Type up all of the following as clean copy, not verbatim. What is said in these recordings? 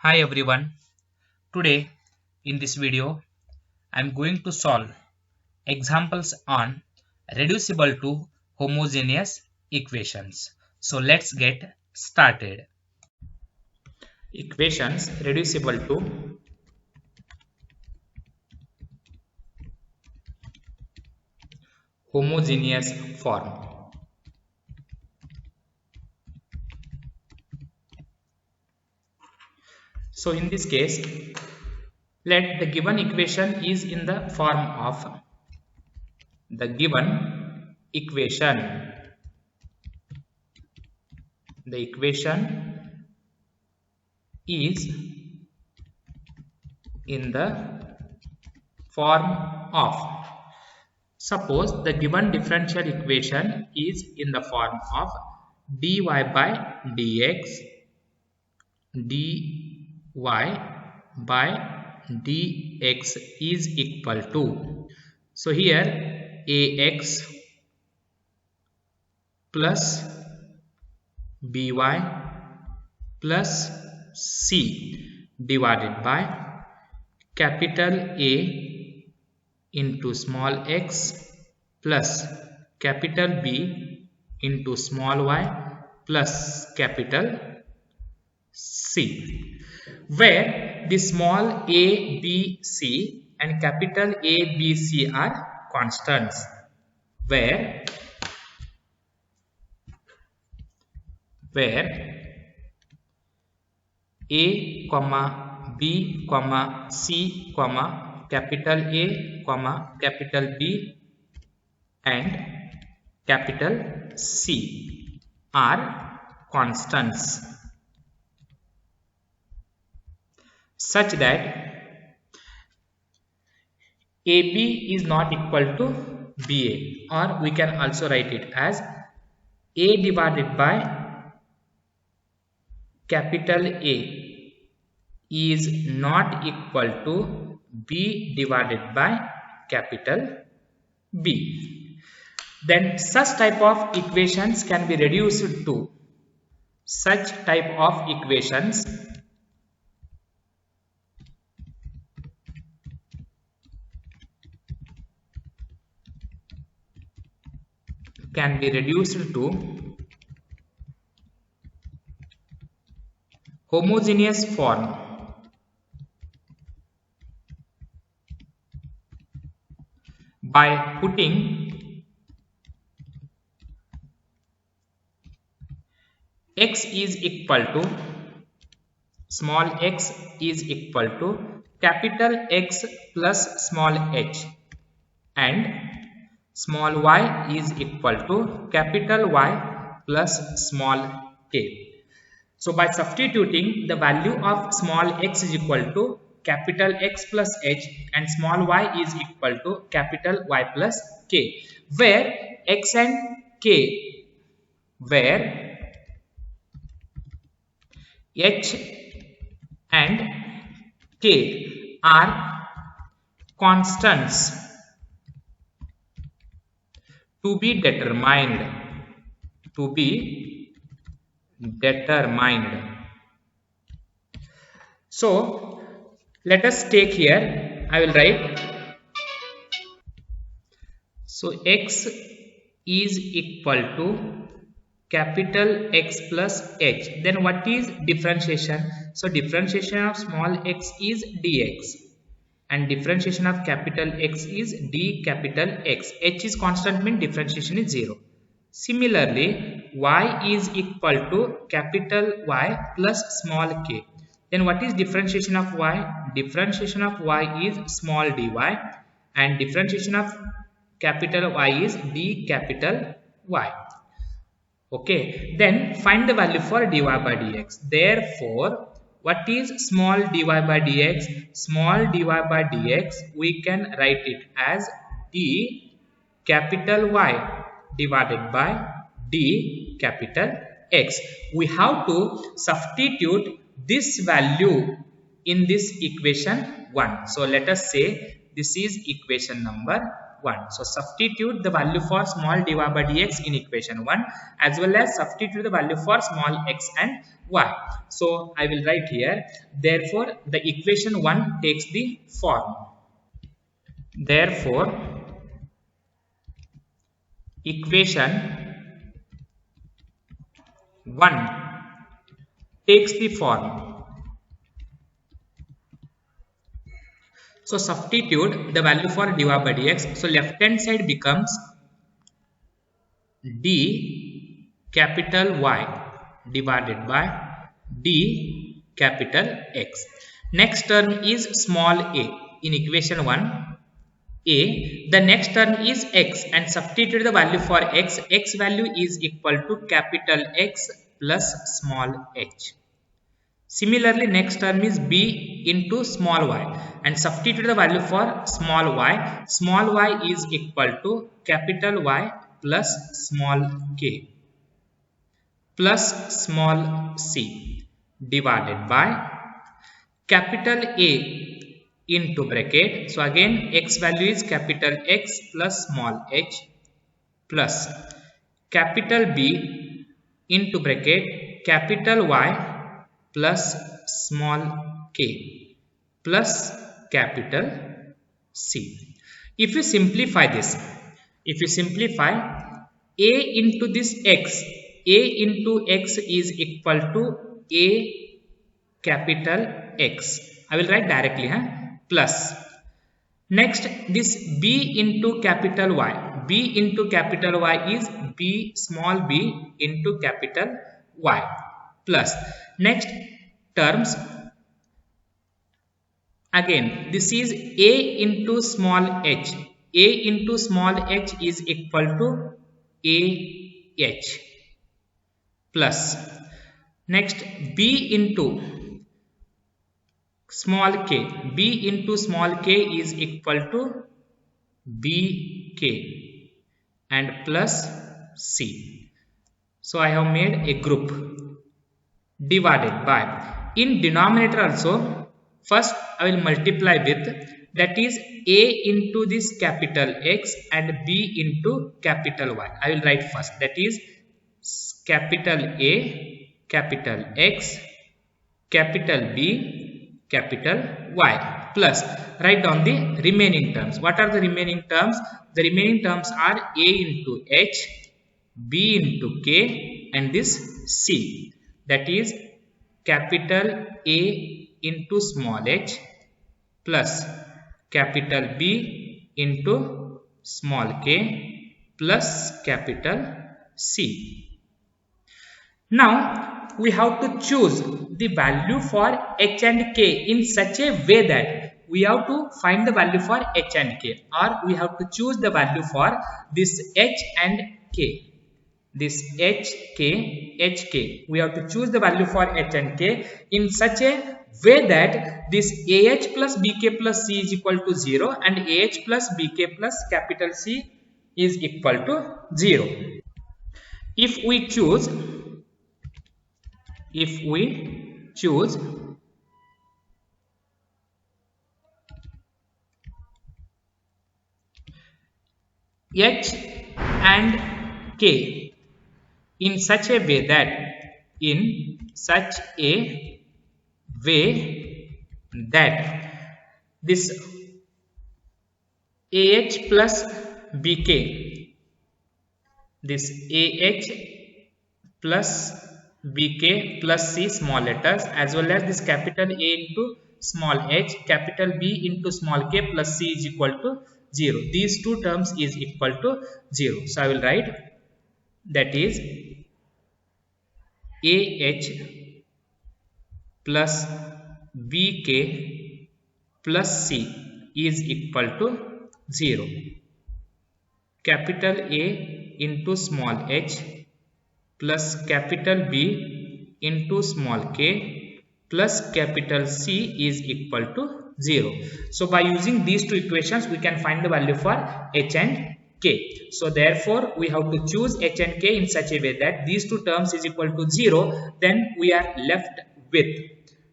Hi everyone. Today in this video I am going to solve examples on reducible to homogeneous equations. So let's get started. Equations reducible to homogeneous form. So in this case, let the given equation is in the form of the given equation. The equation is in the form of, suppose the given differential equation is in the form of dy by dx dy by dx is equal to, so here ax plus by plus c divided by capital A into small x plus capital B into small y plus capital C, where the small a, b, c and capital A, B, C are constants, where a comma b comma c comma capital A comma capital B and capital C are constants, such that AB is not equal to BA, or we can also write it as A divided by capital A is not equal to B divided by capital B. Then such type of equations can be reduced to, such type of equations can be reduced to homogeneous form by putting x is equal to, small x is equal to capital X plus small h and small y is equal to capital Y plus small k. So by substituting the value of small x is equal to capital X plus h and small y is equal to capital Y plus k, where x and k, where h and k are constants to be determined, So let us take here, I will write, so x is equal to capital X plus h. Then what is differentiation? So differentiation of small x is dx and differentiation of capital X is d capital X. H is constant, means differentiation is 0. Similarly, y is equal to capital Y plus small k. Then what is differentiation of y? Differentiation of y is small dy and differentiation of capital Y is d capital Y. Okay, then find the value for dy by dx. Therefore, what is small dy by dx? Small dy by dx, we can write it as d capital Y divided by d capital X. We have to substitute this value in this equation 1. So let us say this is equation number 1. So substitute the value for small dy by dx in equation 1 as well as substitute the value for small x and y. So I will write here, therefore the equation 1 takes the form. Therefore equation 1 takes the form. So substitute the value for dy by dx. So left hand side becomes d capital Y divided by d capital X. Next term is small a in equation 1 a. The next term is x and substitute the value for x. X value is equal to capital X plus small h. Similarly, next term is b into small y and substitute the value for small y. Small y is equal to capital Y plus small k plus small c divided by capital A into bracket. So again x value is capital X plus small h plus capital B into bracket capital Y plus small k plus capital C. If you simplify this, if you simplify a into this x, a into x is equal to a capital X. I will write directly, plus. Next, this b into capital Y. B into capital Y is b small b into capital Y plus. Next terms, again this is a into small h. A into small h is equal to ah plus. Next b into small k. B into small k is equal to bk and plus c. So I have made a group divided by, in denominator also first I will multiply with, that is a into this capital X and b into capital Y. I will write first, that is capital A capital X capital B capital Y plus, write down the remaining terms. What are the remaining terms? The remaining terms are a into h, b into k and this c, that is capital A into small h plus capital B into small k plus capital C. Now we have to choose the value for h and k in such a way that we have to find the value for h and k, or we have to choose the value for this h and k. This hk, we have to choose the value for h and k in such a way that this ah plus bk plus c is equal to 0 and ah plus bk plus capital C is equal to 0. If we choose h and k in such a way that this ah plus bk, this ah plus bk plus c small letters, as well as this capital A into small h, capital B into small k plus c is equal to 0. These two terms is equal to 0. So I will write, that is ah plus bk plus c is equal to 0. Capital A into small h plus capital B into small k plus capital C is equal to 0. So by using these two equations we can find the value for h and k. So therefore we have to choose h and k in such a way that these two terms is equal to 0, then we are left with,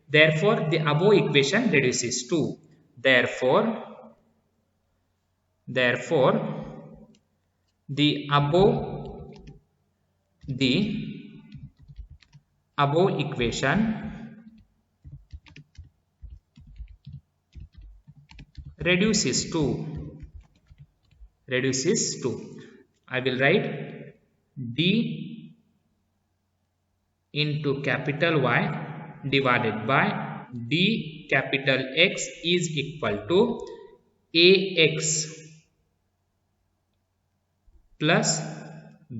therefore the above equation reduces to, therefore Therefore, the above equation reduces to I will write d into capital Y divided by d capital X is equal to ax plus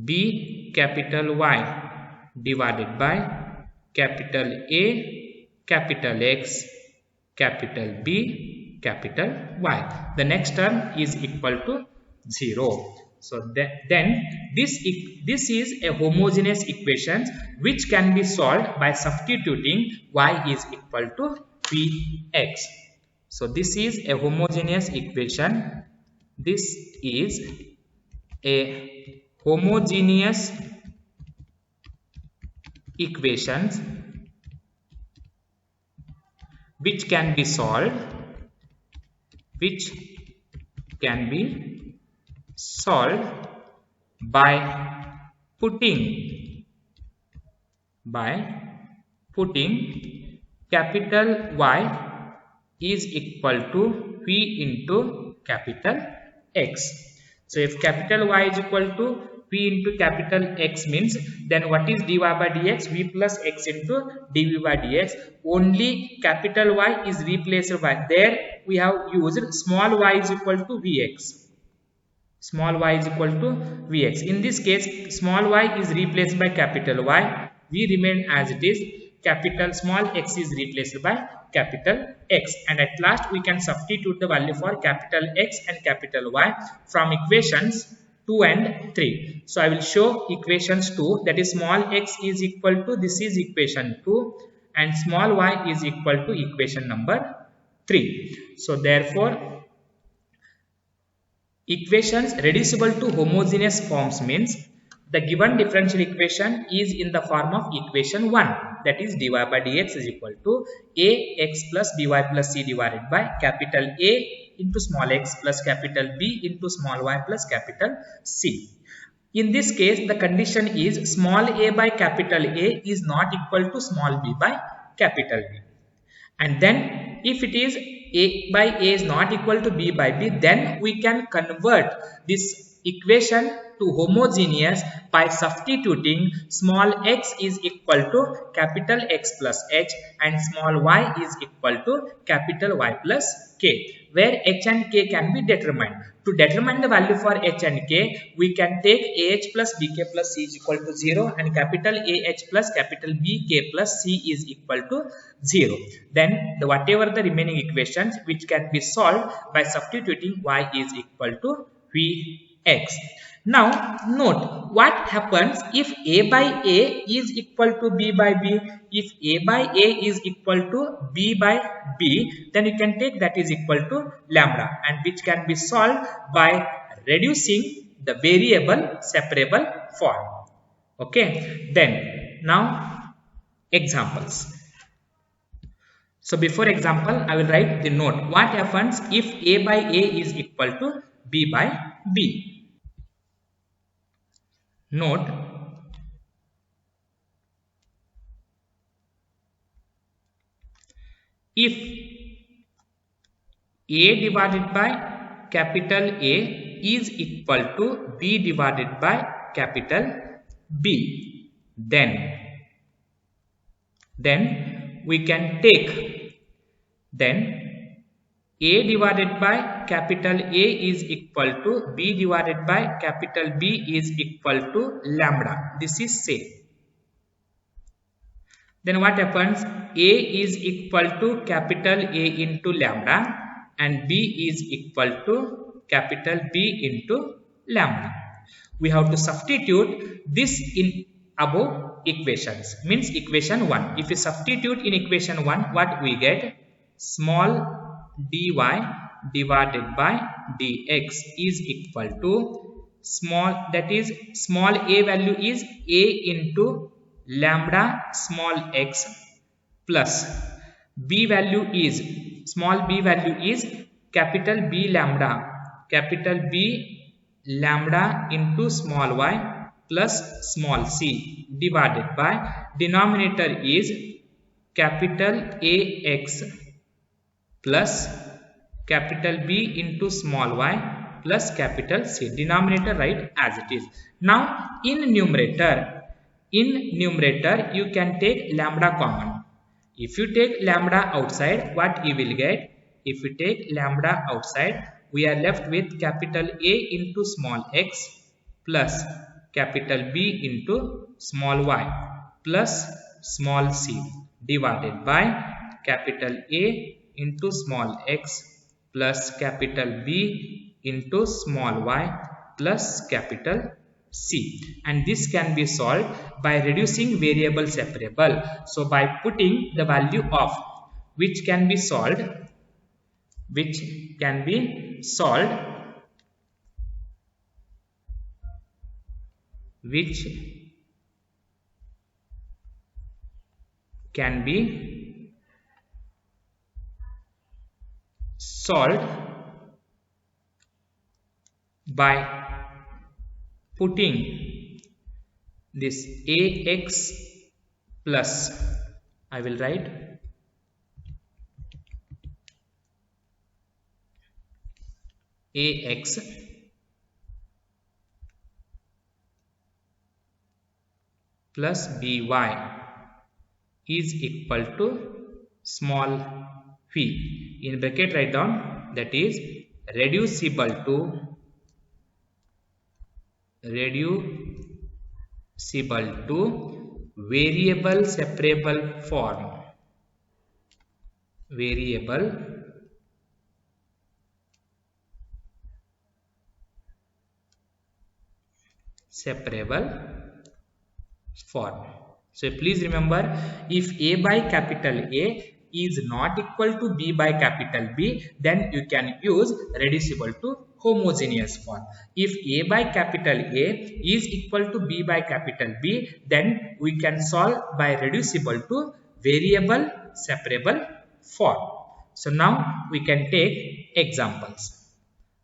b capital Y divided by capital A capital X capital B capital Y. The next term is equal to 0. So then this is a homogeneous equation which can be solved by substituting y is equal to vx. So this is a homogeneous equation. This is a homogeneous equation which can be solved by putting capital Y is equal to V into capital X. So if capital Y is equal to V into capital X means, then what is dy by dx? V plus x into dv by dx. Only capital Y is replaced by, there we have used small y is equal to Vx. Small y is equal to Vx. In this case, small y is replaced by capital Y. V remain as it is. Capital small x is replaced by capital X. And at last we can substitute the value for capital X and capital Y from equations 2 and 3. So I will show equations 2, that is small x is equal to, this is equation 2, and small y is equal to equation number 3. So therefore, equations reducible to homogeneous forms means the given differential equation is in the form of equation 1, that is dy by dx is equal to ax plus by plus c divided by capital A into small x plus capital B into small y plus capital C. In this case, the condition is small a by capital A is not equal to small b by capital B. And then if it is a by a is not equal to b by b, then we can convert this equation to homogeneous by substituting small x is equal to capital X plus h and small y is equal to capital Y plus k, where h and k can be determined. To determine the value for h and k, we can take ah plus bk plus c is equal to 0 and capital Ah plus capital Bk plus c is equal to 0. Then whatever the remaining equations which can be solved by substituting y is equal to Vx. Now note what happens if a by a is equal to b by b. If a by a is equal to b by b, then you can take that is equal to lambda, and which can be solved by reducing the variable separable form. Okay, then now examples. So before example, I will write the note. What happens if a by a is equal to b by b? Note, if a divided by capital A is equal to b divided by capital B, then we can take, then a divided by capital A is equal to b divided by capital B is equal to lambda. This is same. Then what happens? A is equal to capital A into lambda and B is equal to capital B into lambda. We have to substitute this in above equations, means equation 1. If we substitute in equation 1, what we get? Small dy divided by dx is equal to small, that is small a value is a into lambda small x plus b value is, small b value is capital B lambda capital B lambda into small y plus small c divided by denominator is capital AX plus capital B into small y plus capital C. Denominator write as it is. Now in numerator you can take lambda common. If you take lambda outside, what you will get? If you take lambda outside, we are left with capital A into small x plus capital B into small y plus small c divided by capital A into small x plus capital B into small y plus capital C, and this can be solved by reducing variable separable. So by putting the value of which can be solved by putting this AX plus, I will write AX plus BY is equal to small v. In bracket write down, that is reducible to variable separable form. So please remember, if A by capital A is not equal to B by capital B, then you can use reducible to homogeneous form. If A by capital A is equal to B by capital B, then we can solve by reducible to variable separable form. So now we can take examples.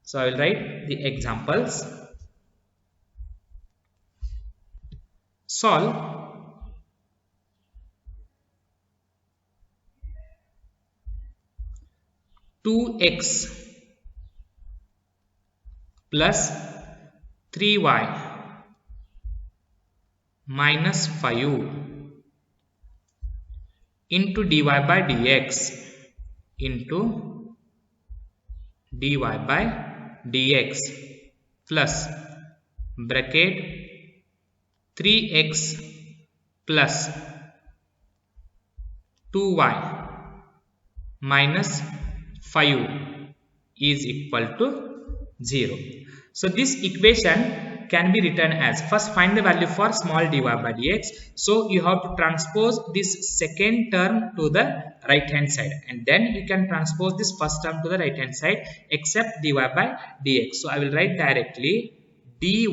So I will write the examples. Solve two x plus 3y minus 5 into dy by dx plus bracket 3x plus 2y minus 5 is equal to 0. So this equation can be written as, first find the value for small dy by dx. So you have to transpose this second term to the right hand side, and then you can transpose this first term to the right hand side except dy by dx. So I will write directly dy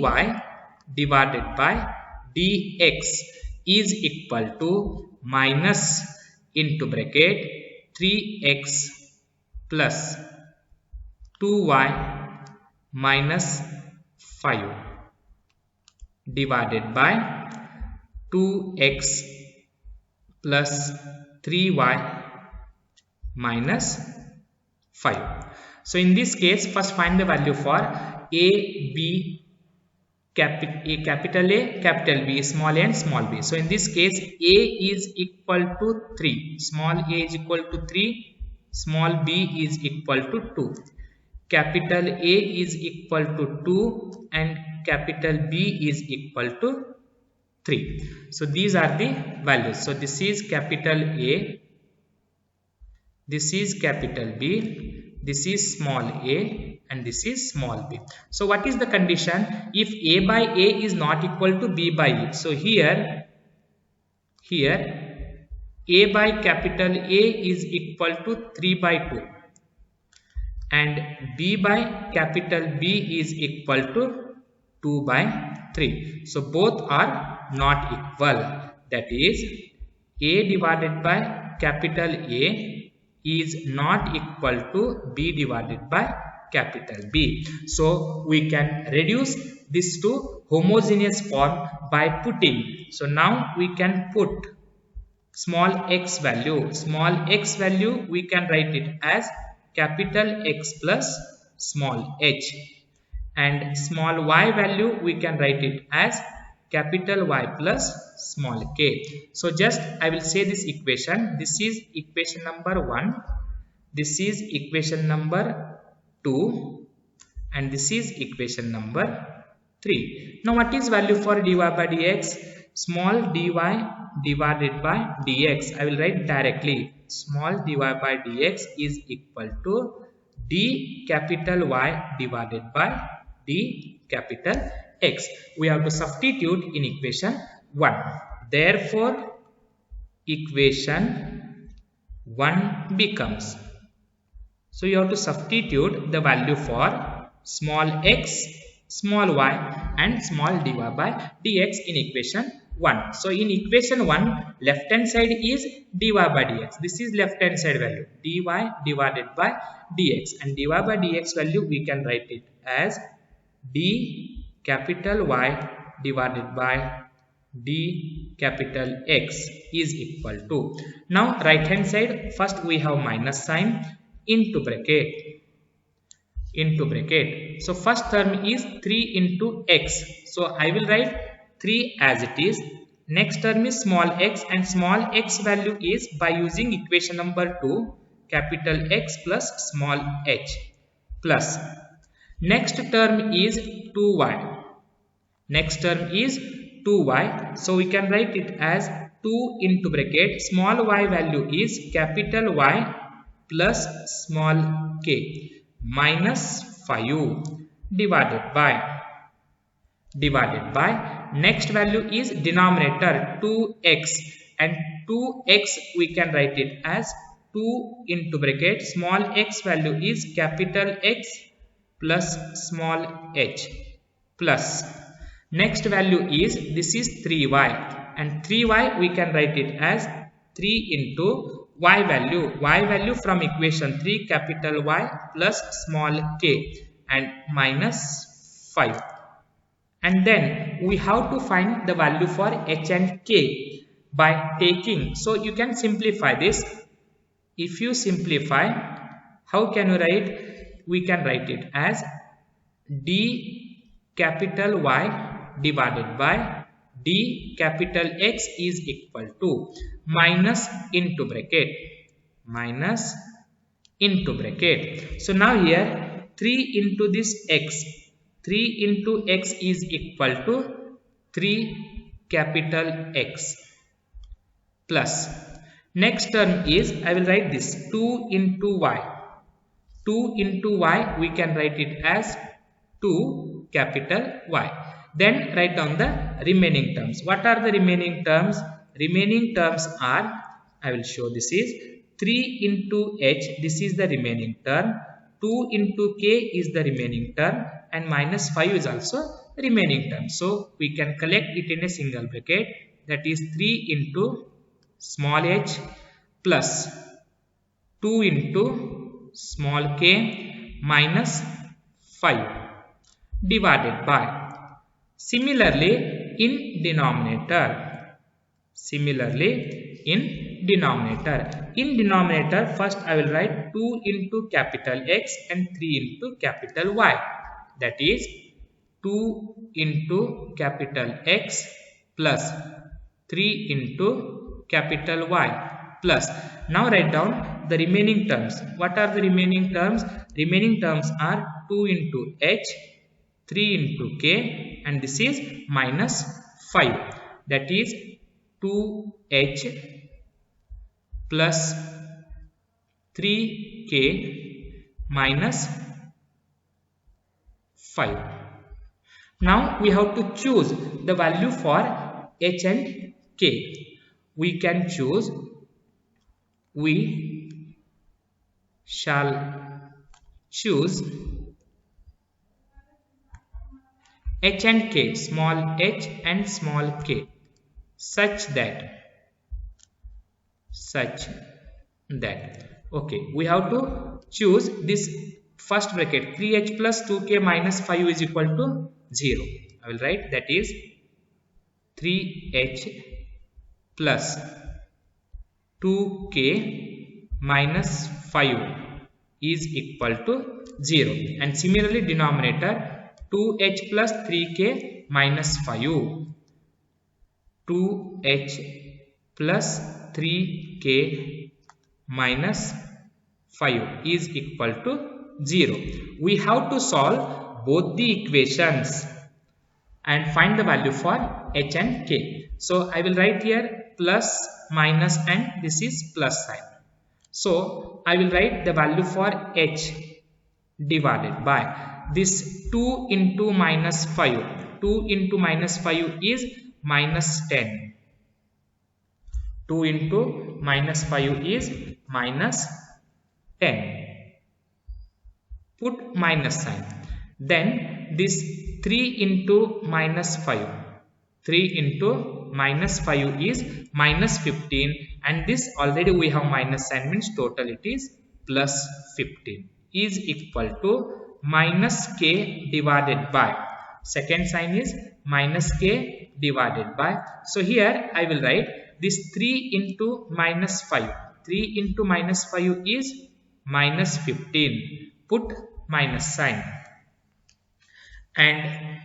divided by dx is equal to minus into bracket 3x plus 2y minus 5 divided by 2x plus 3y minus 5. So in this case, first find the value for capital A, capital B, small a and small b. So in this case, A is equal to 3, small a is equal to 3, small b is equal to 2. Capital A is equal to 2 and capital B is equal to 3. So these are the values. So this is capital A, this is capital B, this is small a, and this is small b. So what is the condition? If A by A is not equal to B by E. So here A by capital A is equal to 3 by 2 and B by capital B is equal to 2 by 3. So both are not equal. That is, A divided by capital A is not equal to B divided by capital B. So we can reduce this to homogeneous form by putting. So now we can put small x value we can write it as capital X plus small h, and small y value we can write it as capital Y plus small k. So just I will say this equation. This is equation number 1, this is equation number 2, and this is equation number 3. Now what is value for dy by dx? Small dy divided by dx. I will write directly. Small dy by dx is equal to d capital Y divided by d capital X. We have to substitute in equation 1. Therefore, equation 1 becomes. So you have to substitute the value for small x, small y, and small dy by dx in equation 1. So in equation 1, left hand side is dy by dx. This is left hand side value, dy divided by dx, and dy by dx value we can write it as d capital Y divided by d capital X is equal to. Now right hand side, first we have minus sign into bracket. So first term is 3 into x. So I will write 3 as it is. Next term is small x, and small x value is by using equation number 2, capital X plus small h, plus next term is 2y. Next term is 2y. So we can write it as 2 into bracket. Small y value is capital Y plus small k minus 5 divided by next value is denominator 2x, and 2x we can write it as 2 into bracket. Small x value is capital X plus small h, plus next value is, this is 3y, and 3y we can write it as 3 into y value from equation 3, capital Y plus small k, and minus 5. And then we have to find the value for h and k by taking. So you can simplify this. If you simplify, how can you write? We can write it as d capital Y divided by d capital X is equal to minus into bracket. So now here 3 into this x, 3 into x is equal to 3 capital X, plus next term is, I will write this 2 into y. 2 into y we can write it as 2 capital Y. Then write down the remaining terms. What are the remaining terms? Remaining terms are, I will show, this is 3 into h, this is the remaining term, 2 into k is the remaining term, and minus 5 is also remaining term. So we can collect it in a single bracket, that is 3 into small h plus 2 into small k minus 5 divided by, similarly in denominator. In denominator, first I will write 2 into capital X and 3 into capital Y. That is 2 into capital X plus 3 into capital Y plus. Now write down the remaining terms. What are the remaining terms? Remaining terms are 2 into H, 3 into K, and this is minus 5. That is 2H plus 3K minus 5. Now we have to choose the value for H and K. We can choose, we shall choose H and K, small h and small k, such that okay, we have to choose this first bracket 3h plus 2k minus 5 is equal to 0. I will write that is 3h plus 2k minus 5 is equal to 0, and similarly denominator 2h plus 3k minus 5, 2h plus 3k minus 5 is equal to 0. We have to solve both the equations and find the value for h and k. So I will write here plus, minus, and this is plus sign. So I will write the value for h divided by this 2 into minus 5. 2 into minus 5 is minus 10. 2 into minus 5 is minus 10. Put minus sign. Then this 3 into minus 5. 3 into minus 5 is minus 15, and this already we have minus sign, means total it is plus 15 is equal to minus k divided by, second sign is minus k divided by. So here I will write this 3 into minus 5. 3 into minus 5 is minus 15. Put minus sign. And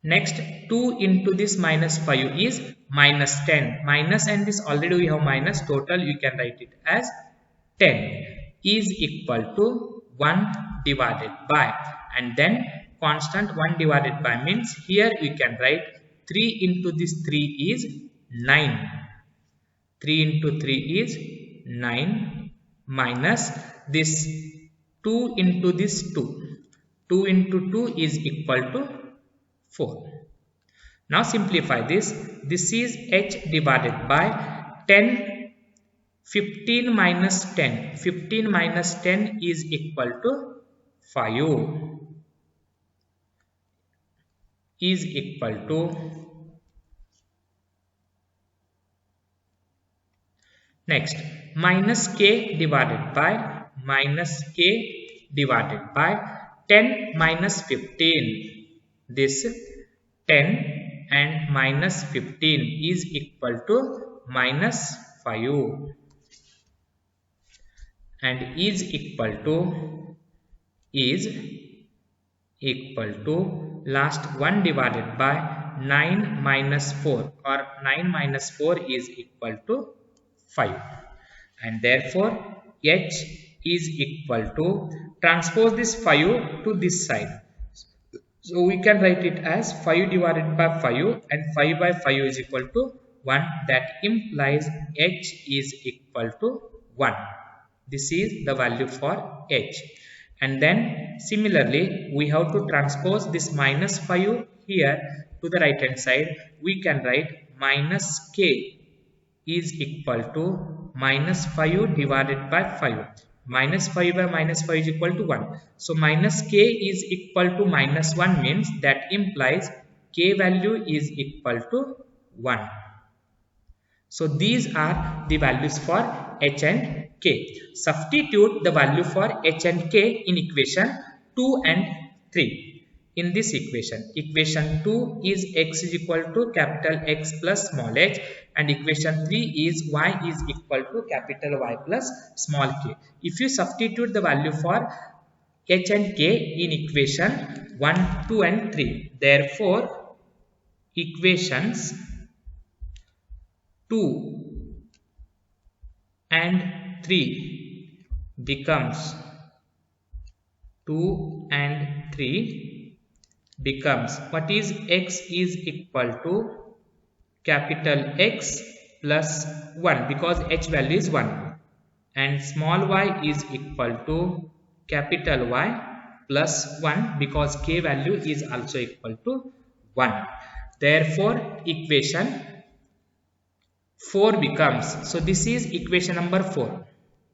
next 2 into this minus 5 is minus 10. Minus and this already we have minus, total you can write it as 10 is equal to 1 divided by, and then constant 1 divided by means here you can write 3 into this 3 is 9. 3 into 3 is 9 minus this 2 into this 2. 2 into 2 is equal to 4. Now simplify this. This is h divided by 10. 15 minus 10. 15 minus 10 is equal to 5. Is equal to next minus k divided by minus k divided by 10 minus 15. This 10 and minus 15 is equal to minus 5, and is equal to last 1 divided by 9 minus 4, or 9 minus 4 is equal to 5, and therefore h is equal to, transpose this 5 to this side. So we can write it as 5 divided by 5, and 5 by 5 is equal to 1. That implies h is equal to 1. This is the value for h. And then similarly we have to transpose this minus 5 here to the right hand side. We can write minus k is equal to minus 5 divided by 5. Minus 5 by minus 5 is equal to 1. So minus k is equal to minus 1 means that implies k value is equal to 1. So these are the values for h and k. Substitute the value for h and k in equation 2 and 3. In this equation, equation 2 is x is equal to capital X plus small h, and equation 3 is y is equal to capital Y plus small k. If you substitute the value for h and k in equation 1, 2 and 3, therefore equations 2 and 3 becomes 2 and 3 becomes, what is x is equal to capital X plus 1, because h value is 1, and small y is equal to capital Y plus 1, because k value is also equal to 1. Therefore equation 4 becomes, so this is equation number 4.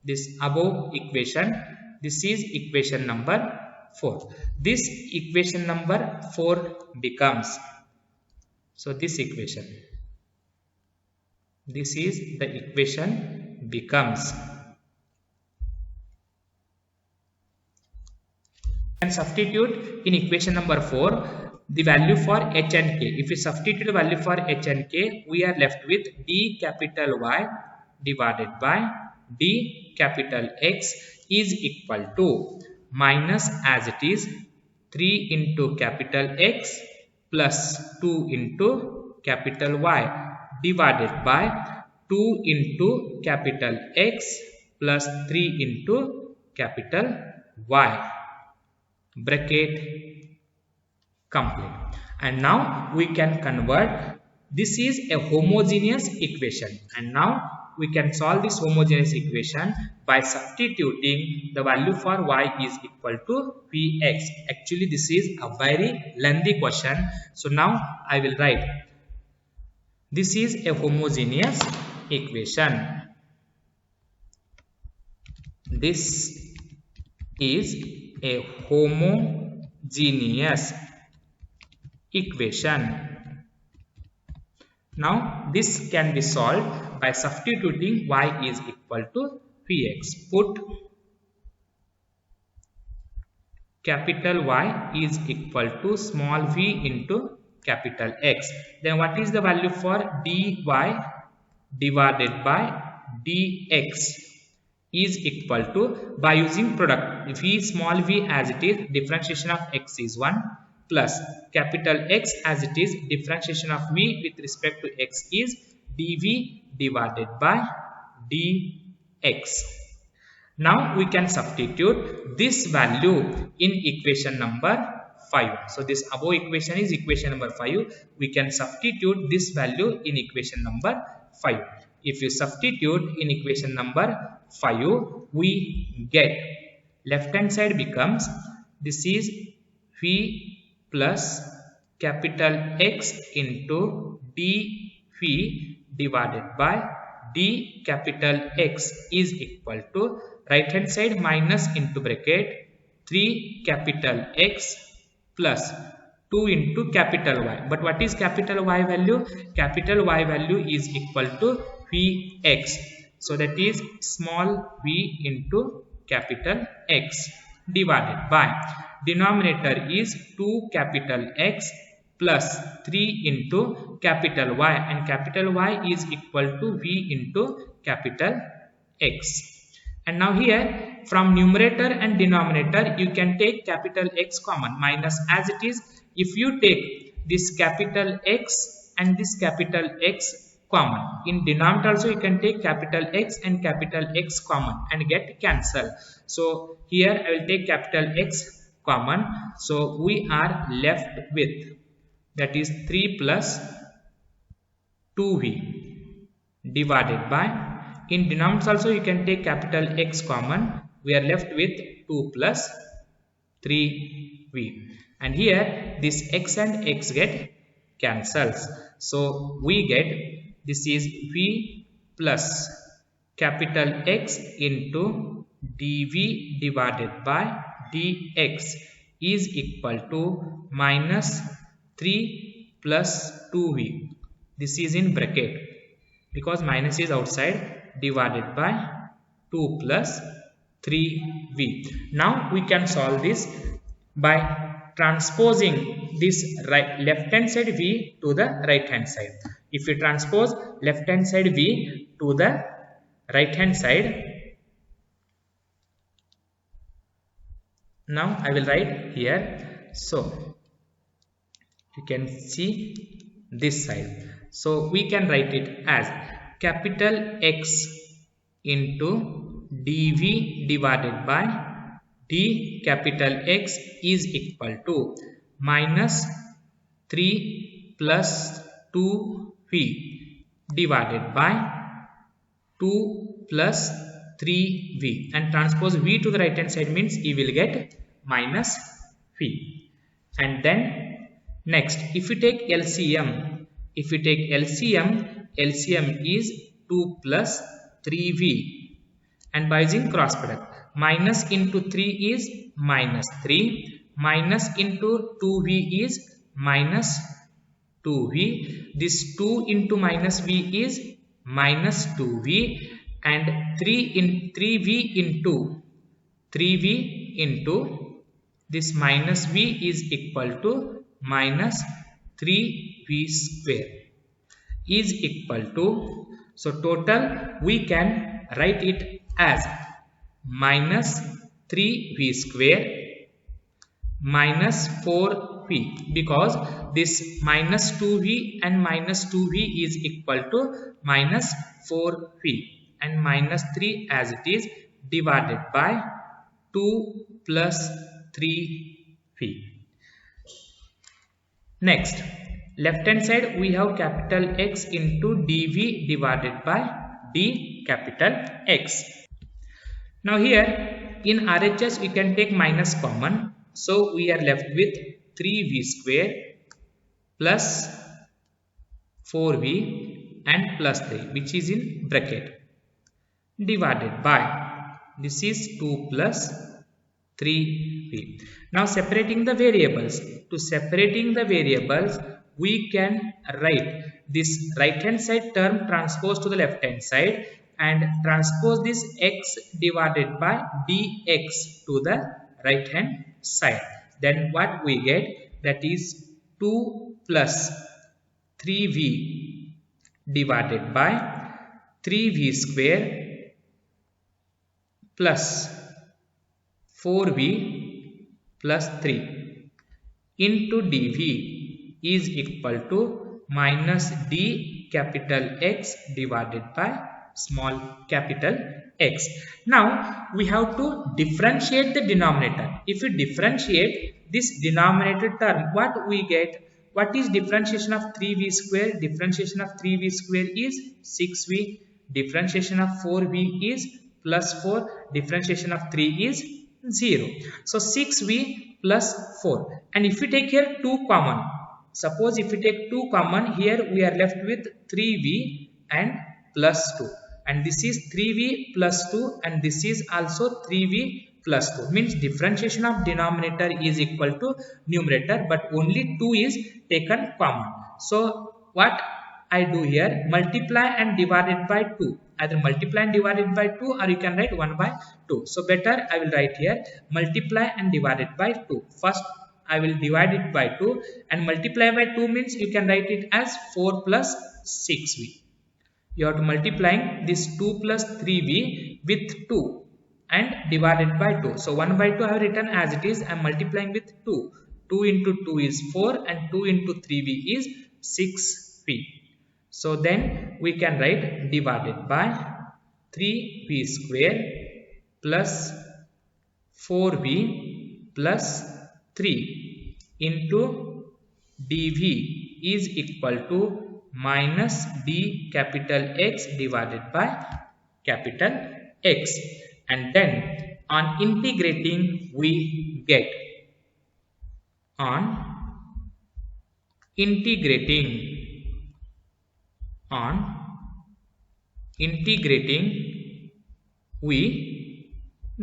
This above equation, this is equation number 4. This equation number 4 becomes, so this equation, this is the equation becomes And substitute in equation number 4 the value for h and k. If we substitute the value for h and k, we are left with d capital Y divided by d capital X is equal to minus, as it is, 3 into capital X plus 2 into capital Y divided by 2 into capital X plus 3 into capital Y. Bracket complete. And now we can convert. This is a homogeneous equation, and now we can solve this homogeneous equation by substituting the value for y is equal to Vx. Actually, this is a very lengthy question, so now I will write. This is a homogeneous equation. This is a homogeneous equation. Now this can be solved by substituting y is equal to Vx. Put capital Y is equal to small v into capital X. Then what is the value for dy divided by dx is equal to, by using product, v small v as it is, differentiation of x is 1, plus capital X as it is, differentiation of v with respect to x is dv divided by dx. Now we can substitute this value in equation number 5. So this above equation is equation number 5. We can substitute this value in equation number 5. If you substitute in equation number 5, we get left hand side becomes, this is v plus capital X into dv divided by d capital X is equal to, right hand side minus into bracket 3 capital X plus 2 into capital Y. But what is capital Y value? Capital Y value is equal to Vx. So that is small v into capital X divided by, denominator is 2 capital X plus 3 into capital Y, and capital Y is equal to v into capital X. And now here from numerator and denominator you can take capital X common, minus, as it is, if you take this capital X and this capital X common, in denominator also you can take capital X and capital X common and get cancel. So here I will take capital X common, so we are left with, that is 3 plus 2v divided by, in denominator also you can take capital X common, we are left with 2 plus 3v, and here this x and x get cancels. So we get, this is v plus capital X into dv divided by dx is equal to minus 3 plus 2v. This is in bracket because minus is outside, divided by 2 plus 3v. Now we can solve this by transposing this left hand side v to the right hand side. If we transpose left hand side v to the right hand side, now I will write here. So you can see this side. So we can write it as capital X into dv divided by d capital X is equal to minus 3 plus 2v divided by 2 plus 3v, and transpose v to the right hand side means you will get minus v. And then next, if you take LCM, LCM is 2 plus 3v, and by using cross product, minus into 3 is minus 3, minus into 2v is minus 2v, this 2 into minus v is minus 2v, and 3v into this minus v is equal to minus 3v square is equal to, so total we can write it as minus 3v square minus 4v, because this minus 2v and minus 2v is equal to minus 4v, and minus 3 as it is divided by 2 plus 3v. Next, left hand side we have capital X into dv divided by d capital X. Now here in RHS we can take minus common, so we are left with 3v square plus 4v and plus 3, which is in bracket, divided by, this is 2 plus 3v. Now separating the variables, to separating the variables we can write this right hand side term transpose to the left hand side and transpose this x divided by dx to the right hand side. Then what we get, that is 2 plus 3v divided by 3v square plus 4v plus 3 into dv is equal to minus d capital X divided by small capital X. Now we have to differentiate the denominator. If we differentiate this denominator term, what we get? What is differentiation of 3v square? Differentiation of 3v square is 6v. Differentiation of 4v is plus 4. Differentiation of 3 is 0. So 6v plus 4. And if we take here 2 common, suppose if we take 2 common, here we are left with 3v and plus 2. And this is 3v plus 2 and this is also 3v plus 2. Means differentiation of denominator is equal to numerator, but only 2 is taken common. So what I do here, multiply and divided by 2. Either multiply and divided by 2 or you can write 1 by 2. So better I will write here multiply and divided by 2. First I will divide it by 2 and multiply by 2 means you can write it as 4 plus 6v. You have to multiplying this 2 plus 3v with 2 and divided by 2. So 1 by 2 I have written as it is. I am multiplying with 2. 2 into 2 is 4 and 2 into 3v is 6v. So then we can write divided by 3v square plus 4v plus 3 into dv is equal to minus d capital X divided by capital X. And then on integrating we get, on integrating we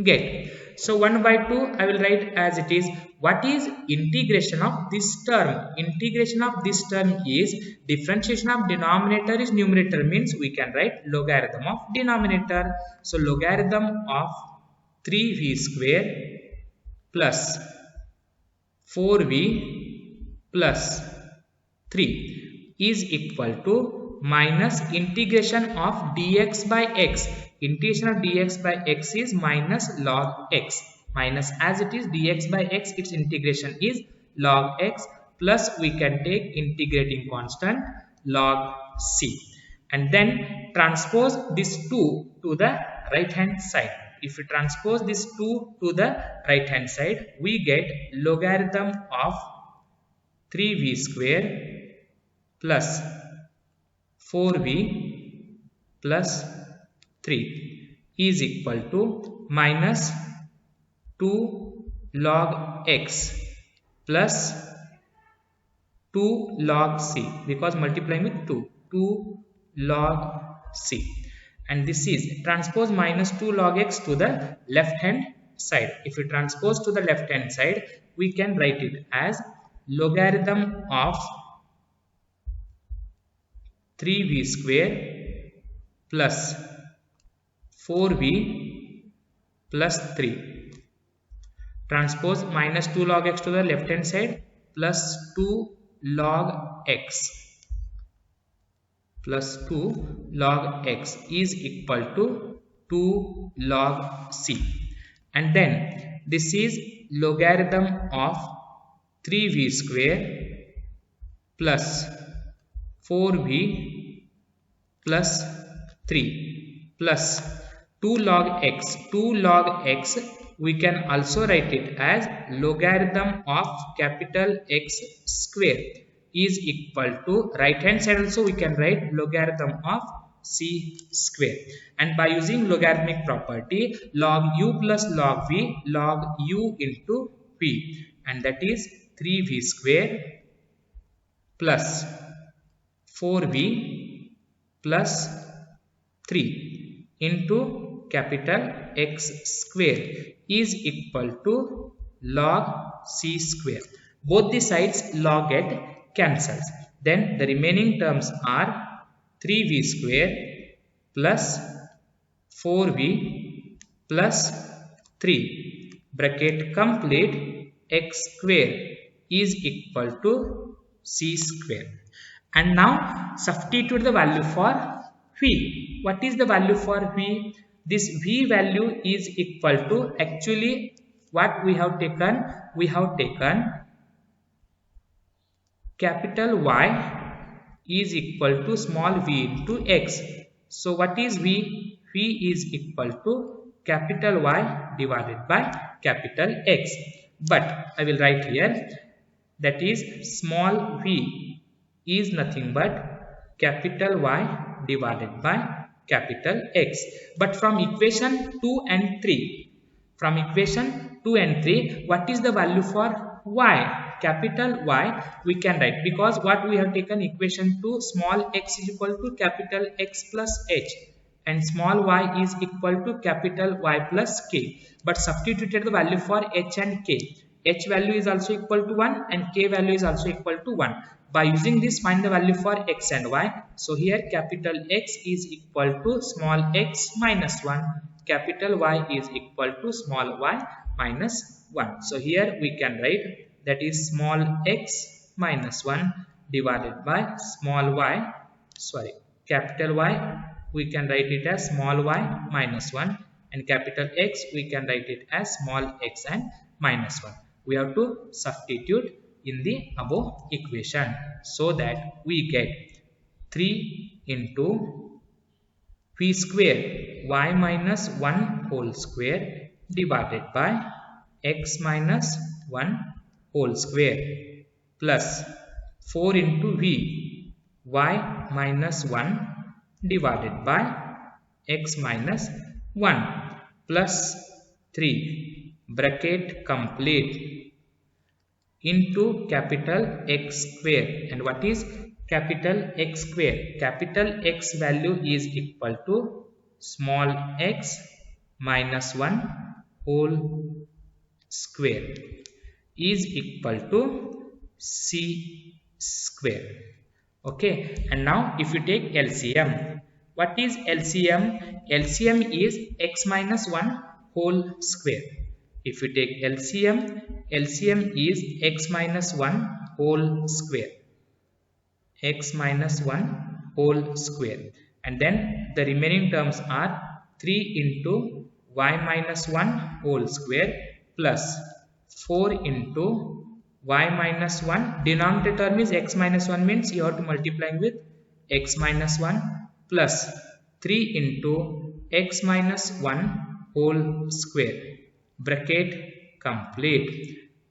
get. So 1 by 2 I will write as it is. What is integration of this term? Integration of this term is differentiation of denominator is numerator, means we can write logarithm of denominator. So logarithm of 3v square plus 4v plus 3 is equal to minus integration of dx by x. Integration of dx by x is minus log x. Minus as it is dx by x, its integration is log x, plus we can take integrating constant log c. And then transpose this 2 to the right hand side. If we transpose this 2 to the right hand side, we get logarithm of 3v square plus 4v plus 3 is equal to minus 2 log x plus 2 log c, because multiplying with 2 log c. And this is transpose minus 2 log x to the left hand side. If we transpose to the left hand side, we can write it as logarithm of 3v square plus 4v plus 3 transpose minus 2 log x to the left hand side plus 2 log x plus 2 log x is equal to 2 log c, and then this is logarithm of 3v square plus 4v plus 3 plus 2 log x. 2 log x we can also write it as logarithm of capital X square is equal to, right hand side also we can write logarithm of c square, and by using logarithmic property log u plus log v, log u into v, and that is 3v square plus 4v plus 3 into capital X square is equal to log c square. Both the sides log get cancels. Then the remaining terms are 3v square plus 4v plus 3 bracket complete x square is equal to c square. And now substitute the value for v. What is the value for v? This v value is equal to, actually what we have taken? We have taken capital Y is equal to small v into x. So what is v? V is equal to capital Y divided by capital X. But I will write here, that is small v is nothing but capital Y divided by capital X. But from equation 2 and 3, from equation 2 and 3, what is the value for Y? Capital Y we can write, because what we have taken equation 2, small x is equal to capital X plus h and small y is equal to capital Y plus k, but substituted the value for h and k. H value is also equal to 1 and k value is also equal to 1. By using this, find the value for x and y. So here capital X is equal to small x minus 1, capital Y is equal to small y minus 1. So here we can write, that is small x minus 1 divided by small y, capital Y we can write it as small y minus 1, and capital X we can write it as small x and minus 1. We have to substitute in the above equation, so that we get 3 into v square y minus 1 whole square divided by x minus 1 whole square plus 4 into v y minus 1 divided by x minus 1 plus 3 bracket complete into capital X square. And what is capital X square? Capital X value is equal to small x minus 1 whole square is equal to c square. Okay, and now if you take LCM, what is LCM? LCM is x minus 1 whole square. If you take LCM, LCM is x minus 1 whole square, x minus 1 whole square, and then the remaining terms are 3 into y minus 1 whole square plus 4 into y minus 1, denominator term is x minus 1, means you have to multiply with x minus 1 plus 3 into x minus 1 whole square bracket complete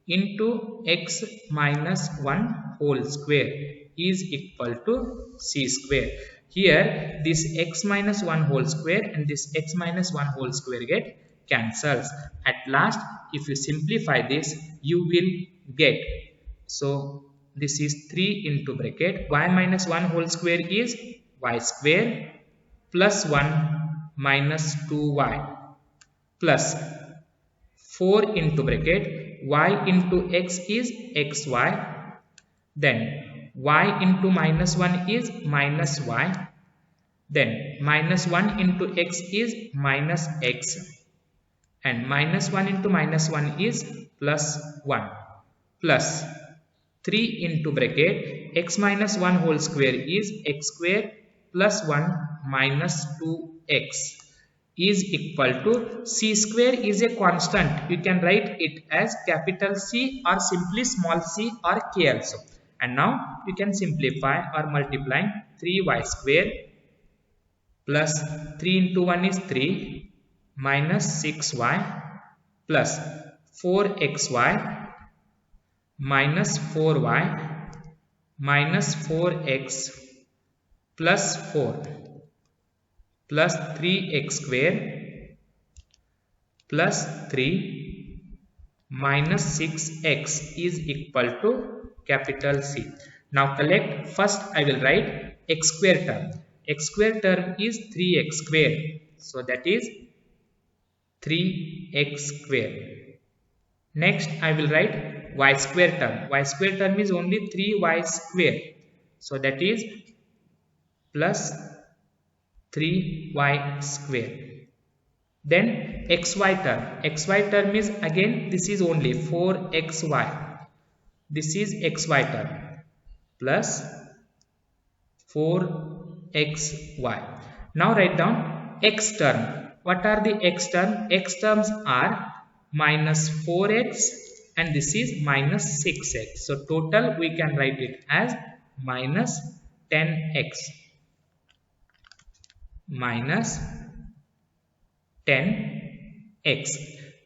into x minus 1 whole square is equal to c square. Here this x minus 1 whole square and this x minus 1 whole square get cancels. At last, if you simplify this, you will get, so this is 3 into bracket y minus 1 whole square is y square plus 1 minus 2y plus 4 into bracket y into x is xy, then y into minus 1 is minus y, then minus 1 into x is minus x, and minus 1 into minus 1 is plus 1 plus 3 into bracket x minus 1 whole square is x square plus 1 minus 2x is equal to c square is a constant. You can write it as capital C or simply small c or k also. And now you can simplify or multiply 3y square plus 3 into 1 is 3 minus 6y plus 4xy minus 4y minus 4x plus 4 plus 3x square plus 3 minus 6x is equal to capital C. Now collect. First I will write x square term. X square term is 3x square. So that is 3x square. Next I will write y square term. Y square term is only 3y square. So that is plus 3y square. Then xy term. Xy term is again this is only 4xy. This is xy term plus 4xy. Now write down x term. What are the x term? X terms are minus 4x and this is minus 6x. So total we can write it as minus 10x. Minus 10x.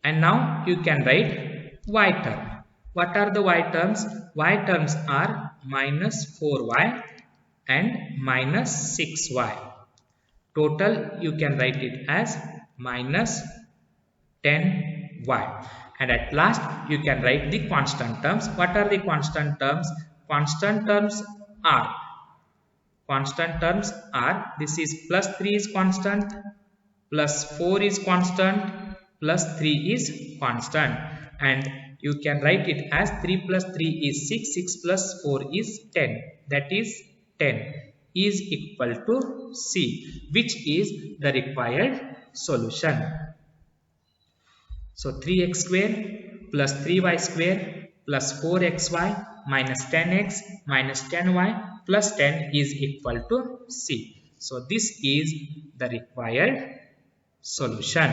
And now you can write y term. What are the y terms? Y terms are minus 4y and minus 6y. Total you can write it as minus 10y. And at last you can write the constant terms. What are the constant terms? Constant terms are this is plus 3 is constant, plus 4 is constant, plus 3 is constant. And you can write it as 3 plus 3 is 6, 6 plus 4 is 10. That is 10 is equal to C, which is the required solution. So 3x square plus 3y square plus 4xy minus 10x minus 10y plus 10 is equal to C. So this is the required solution.